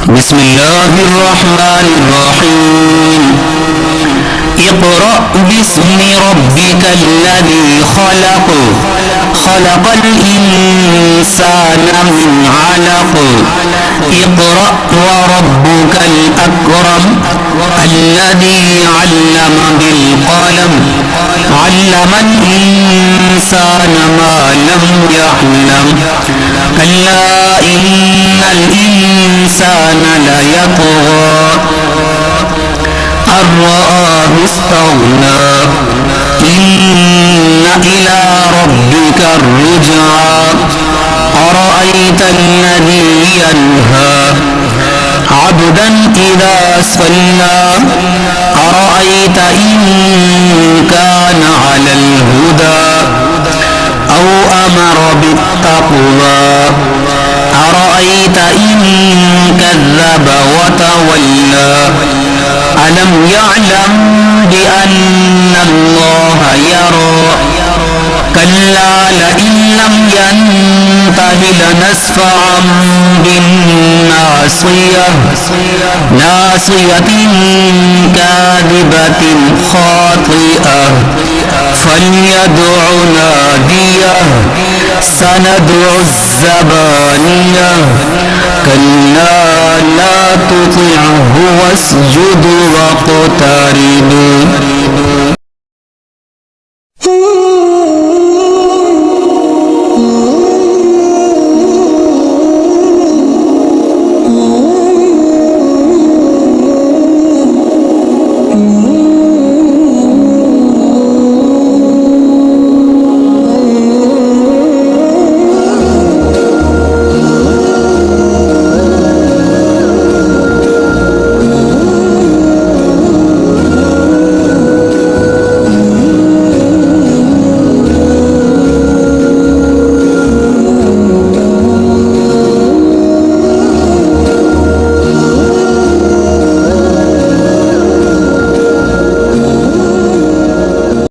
بسم الله الرحمن الرحيم اقرأ باسم ربك الذي خلق خلق الإنسان من علق اقرأ وربك الأكرم الذي علم بالقلم علم الإنسان ما لم يعلم كلا إن الإنسان ليطغى أن رآه استغنى إن إلى ربك الرجعى أرأيت الذي ينهى عبدا إذا صلى أرأيت إن كان على الهدى أو أمر بالتقوى أرأيت إن كذب وتولى ألم يعلم بأن الله يرى كلا لئن لم ينته لنسفعا بالناصية ناصية كاذبة خاطئة فليدع ناديه سندع الزبانية كلا لا تطعه واسجد واقترب